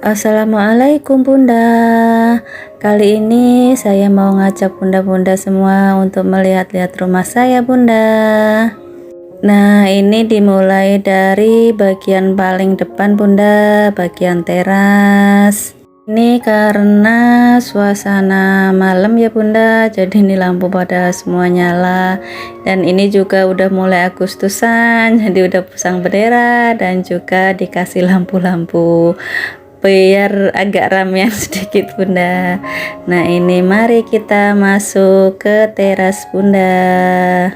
Assalamualaikum Bunda. Kali ini saya mau ngajak bunda-bunda semua untuk melihat-lihat rumah saya Bunda. Nah, ini dimulai dari bagian paling depan Bunda, bagian teras. Ini karena suasana malam ya Bunda, jadi ini lampu pada semua nyala. Dan ini juga udah mulai Agustusan, jadi udah pasang bendera dan juga dikasih lampu-lampu biar agak ramean sedikit Bunda. Nah, ini mari kita masuk ke teras Bunda.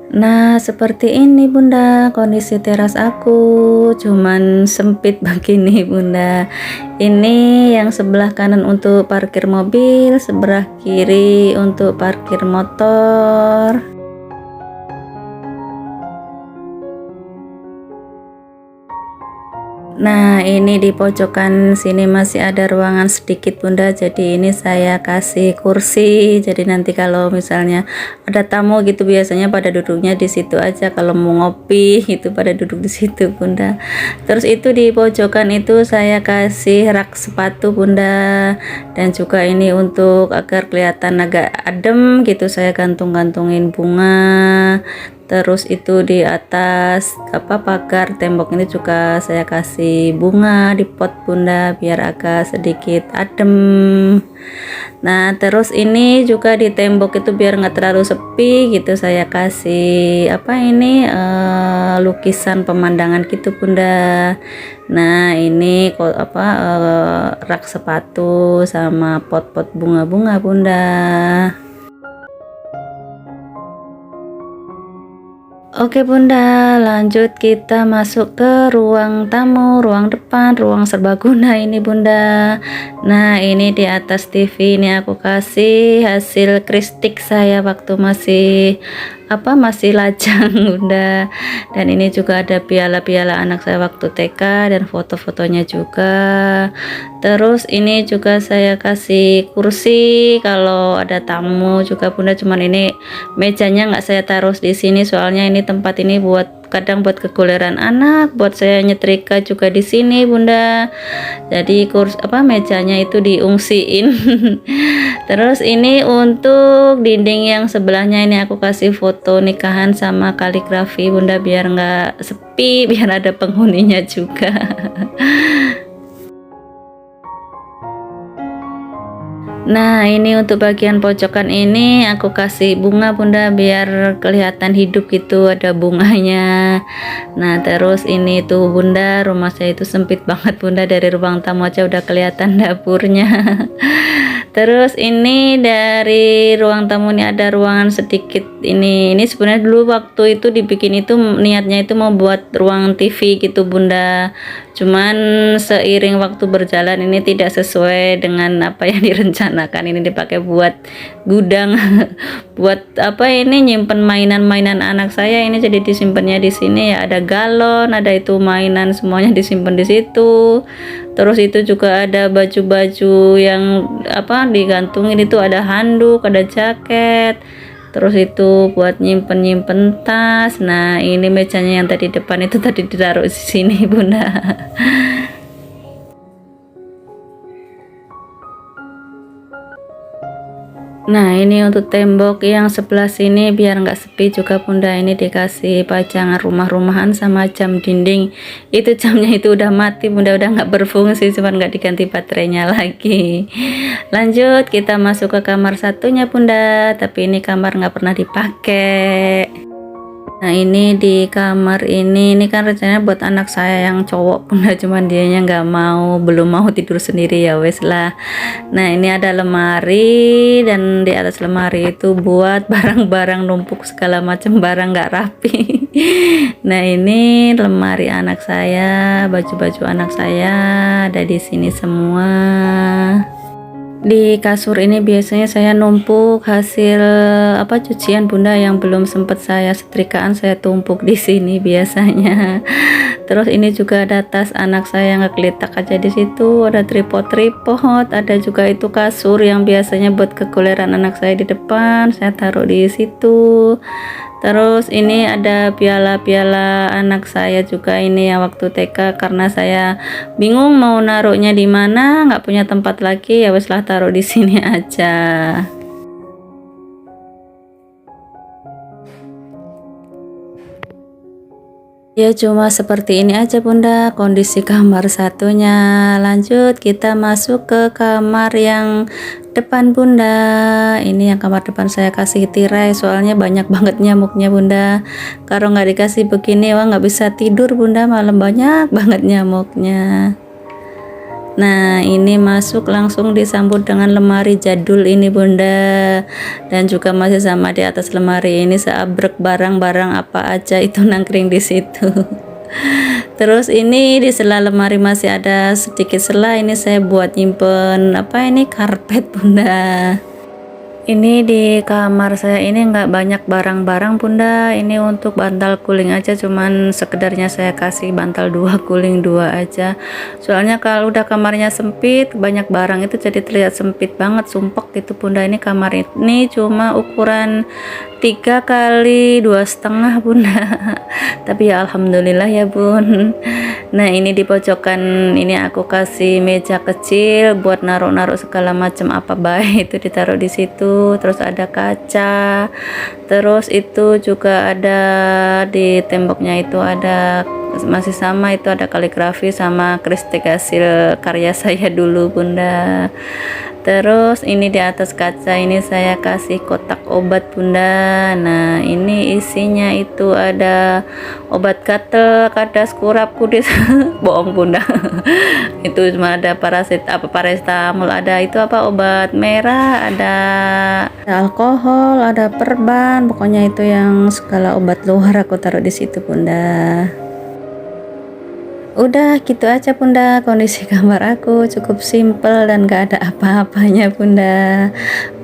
Nah, seperti ini Bunda kondisi teras aku, cuman sempit begini Bunda. Ini yang sebelah kanan untuk parkir mobil, sebelah kiri untuk parkir motor. Nah, ini di pojokan sini masih ada ruangan sedikit Bunda, jadi ini saya kasih kursi, jadi nanti kalau misalnya ada tamu gitu biasanya pada duduknya di situ aja, kalau mau ngopi gitu pada duduk di situ Bunda. Terus itu di pojokan itu saya kasih rak sepatu Bunda, dan juga ini untuk agar kelihatan agak adem gitu saya gantung-gantungin bunga. Terus itu di atas pagar tembok ini juga saya kasih bunga di pot Bunda biar agak sedikit adem. Nah, terus ini juga di tembok itu biar nggak terlalu sepi gitu saya kasih lukisan pemandangan gitu Bunda. Nah, ini rak sepatu sama pot-pot bunga-bunga Bunda. Oke Bunda, lanjut kita masuk ke ruang tamu, ruang depan, ruang serbaguna ini Bunda. Nah, ini di atas TV ini aku kasih hasil kristik saya waktu masih lajang Bunda. Dan ini juga ada piala-piala anak saya waktu TK dan foto-fotonya juga. Terus ini juga saya kasih kursi kalau ada tamu juga Bunda, cuman ini mejanya nggak saya taruh di sini soalnya ini tempat ini kadang buat kegoleran anak, buat saya nyetrika juga di sini Bunda. Jadi mejanya itu diungsiin. Terus ini untuk dinding yang sebelahnya ini aku kasih foto nikahan sama kaligrafi Bunda biar nggak sepi, biar ada penghuninya juga. Nah, ini untuk bagian pojokan ini aku kasih bunga Bunda biar kelihatan hidup gitu, ada bunganya. Nah, terus ini tuh Bunda, rumah saya itu sempit banget Bunda, dari ruang tamu aja udah kelihatan dapurnya. Terus ini dari ruang tamu ini ada ruangan sedikit ini sebenarnya dulu waktu itu dibikin itu niatnya itu mau buat ruang TV gitu Bunda, cuman seiring waktu berjalan ini tidak sesuai dengan apa yang direncanakan, ini dipakai buat gudang buat nyimpen mainan-mainan anak saya, ini jadi disimpannya di sini ya, ada galon, ada itu mainan semuanya disimpan di situ. Terus itu juga ada baju-baju yang digantungin, itu ada handuk, ada jaket. Terus itu buat nyimpen tas. Nah, ini mejanya yang tadi depan itu tadi ditaruh di sini Bunda. Nah, ini untuk tembok yang sebelah sini biar nggak sepi juga Bunda, ini dikasih pajangan rumah-rumahan sama jam dinding. Itu jamnya itu udah mati Bunda, udah nggak berfungsi, cuman nggak diganti baterainya lagi. Lanjut kita masuk ke kamar satunya Bunda, tapi ini kamar nggak pernah dipakai. Nah, ini di kamar ini kan rencananya buat anak saya yang cowok Bunda, cuman dianya belum mau tidur sendiri, ya wes lah. Nah, ini ada lemari dan di atas lemari itu buat barang-barang numpuk segala macam barang nggak rapi. Nah, ini lemari anak saya, baju-baju anak saya ada di sini semua. Di kasur ini biasanya saya numpuk hasil cucian Bunda yang belum sempat saya setrikaan, saya tumpuk di sini biasanya. Terus ini juga ada tas anak saya yang ngegeletak aja di situ, ada tripod, ada juga itu kasur yang biasanya buat kegoleran anak saya di depan, saya taruh di situ. Terus ini ada piala-piala anak saya juga ini ya waktu TK, karena saya bingung mau naruhnya di mana, nggak punya tempat lagi, ya wes lah taruh di sini aja. Ya cuma seperti ini aja bunda kondisi kamar satunya. Lanjut kita masuk ke kamar yang depan bunda. Ini yang kamar depan saya kasih tirai soalnya banyak banget nyamuknya bunda. Kalau nggak dikasih begini wah nggak bisa tidur bunda, malam banyak banget nyamuknya. Nah ini masuk langsung disambut dengan lemari jadul ini bunda, dan juga masih sama di atas lemari ini seabrek barang-barang apa aja itu nangkring di situ. Terus ini di sela lemari masih ada sedikit sela, ini saya buat nyimpen apa ini karpet bunda. Ini di kamar saya ini nggak banyak barang-barang bunda, ini untuk bantal guling aja, cuman sekedarnya saya kasih bantal 2 guling 2 aja, soalnya kalau udah kamarnya sempit banyak barang itu jadi terlihat sempit banget, sumpek gitu bunda. Ini kamar ini cuma ukuran 3 kali 2,5 bunda. Tapi ya alhamdulillah ya bun. Nah ini di pojokan ini aku kasih meja kecil buat naruh-naruh segala macam apa baik itu ditaruh di situ. Terus ada kaca, terus itu juga ada di temboknya itu ada masih sama itu ada kaligrafi sama kristik hasil karya saya dulu bunda. Terus ini di atas kaca ini saya kasih kotak obat bunda. Nah ini isinya itu ada obat gatel, kadas, kurap, kudis. Bohong bunda. Itu cuma ada paracetamol, ada itu apa obat merah, ada alkohol, ada perban, pokoknya itu yang segala obat luar aku taruh di situ bunda. Udah gitu aja bunda, kondisi kamar aku cukup simple dan gak ada apa-apanya bunda.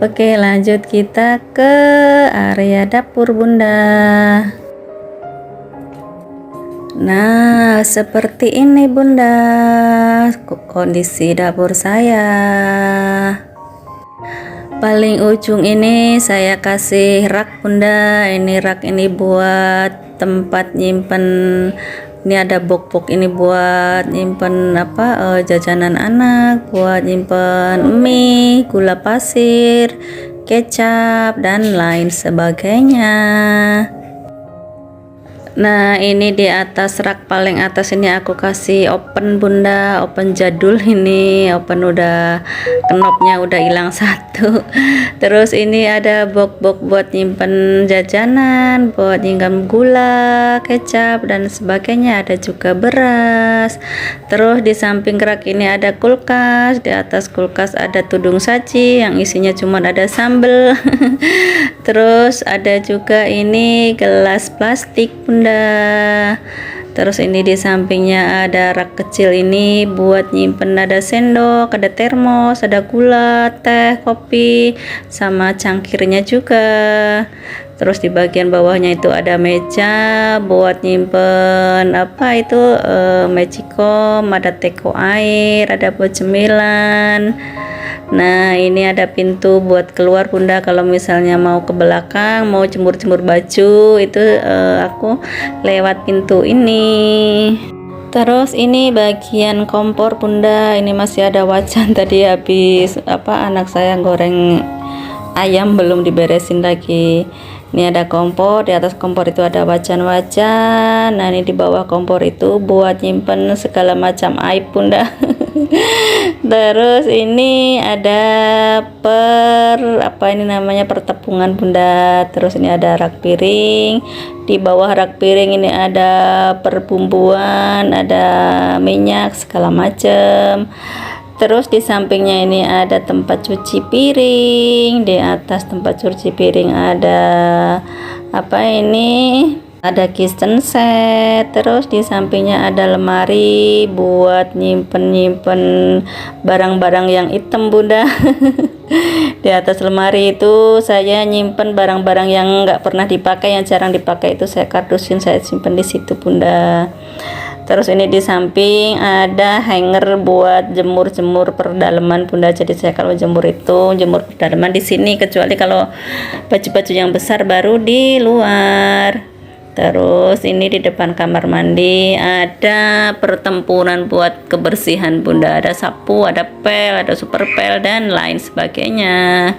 Oke lanjut kita ke area dapur bunda. Nah seperti ini bunda kondisi dapur saya. Paling ujung ini saya kasih rak bunda. Ini rak ini buat tempat nyimpen. Ini ada box-box ini buat nyimpen apa jajanan anak, buat nyimpen mie, gula pasir, kecap dan lain sebagainya. Nah ini di atas rak paling atas ini aku kasih open bunda, open jadul ini, open udah knopnya udah hilang satu. Terus ini ada box-box buat nyimpen jajanan, buat nyimpen gula, kecap dan sebagainya, ada juga beras. Terus di samping rak ini ada kulkas, di atas kulkas ada tudung saji yang isinya cuma ada sambel. Terus ada juga ini gelas plastik bunda. Terus ini di sampingnya ada rak kecil ini buat nyimpen, ada sendok, ada termos, ada gula, teh, kopi, sama cangkirnya juga. Terus di bagian bawahnya itu ada meja buat nyimpen apa itu magicom, ada teko air, ada buat cemilan. Nah ini ada pintu buat keluar bunda, kalau misalnya mau ke belakang mau jemur-jemur baju itu aku lewat pintu ini. Terus ini bagian kompor bunda, ini masih ada wajan tadi habis apa anak saya goreng ayam belum diberesin lagi. Ini ada kompor, di atas kompor itu ada wajan-wajan. Nah ini di bawah kompor itu buat nyimpen segala macam aib bunda. Terus ini ada apa ini namanya pertepungan bunda. Terus ini ada rak piring, di bawah rak piring ini ada perbumbuan, ada minyak segala macam. Terus di sampingnya ini ada tempat cuci piring, di atas tempat cuci piring ada apa ini, ada kitchen set. Terus di sampingnya ada lemari buat nyimpen barang-barang yang hitam bunda. Di atas lemari itu saya nyimpen barang-barang yang nggak pernah dipakai, yang jarang dipakai itu saya kardusin, saya simpen di situ bunda. Terus ini di samping ada hanger buat jemur-jemur perdalaman bunda. Jadi saya kalau jemur itu jemur perdalaman di sini, kecuali kalau baju-baju yang besar baru di luar. Terus ini di depan kamar mandi ada pertempuran buat kebersihan bunda. Ada sapu, ada pel, ada super pel dan lain sebagainya.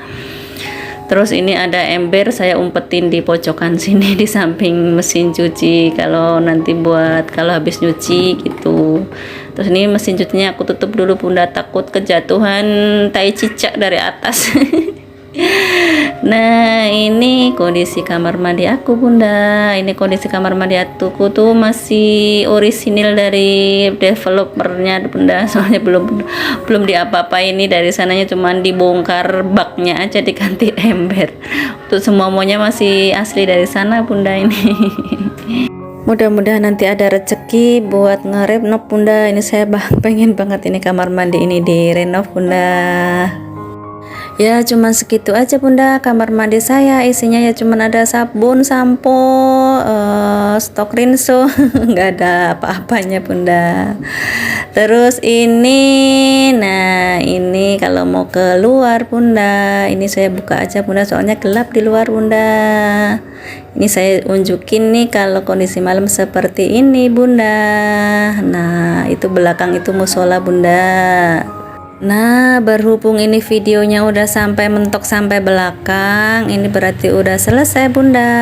Terus ini ada ember, saya umpetin di pojokan sini di samping mesin cuci kalau nanti buat kalau habis nyuci gitu. Terus ini mesin cucinya aku tutup dulu bunda, takut kejatuhan tai cicak dari atas. Nah ini kondisi kamar mandi aku bunda. Ini kondisi kamar mandi aku tuh masih orisinil dari developernya bunda. Soalnya belum diapa-apa, ini dari sananya cuman dibongkar baknya aja, diganti ember. Untuk semua semuanya masih asli dari sana bunda ini. Mudah-mudahan nanti ada rezeki buat ngerenov bunda. Ini saya pengen banget ini kamar mandi ini direnov bunda. Ya cuman segitu aja bunda kamar mandi saya, isinya ya cuman ada sabun, sampo, stok rinso, nggak ada apa-apanya bunda. Terus ini, nah ini kalau mau keluar bunda, ini saya buka aja bunda soalnya gelap di luar bunda. Ini saya unjukin nih kalau kondisi malam seperti ini bunda. Nah itu belakang itu musola bunda. Nah berhubung ini videonya udah sampai mentok sampai belakang, ini berarti udah selesai bunda.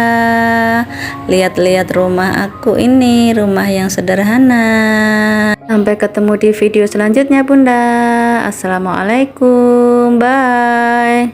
Lihat-lihat rumah aku ini, rumah yang sederhana. Sampai ketemu di video selanjutnya bunda. Assalamualaikum, bye.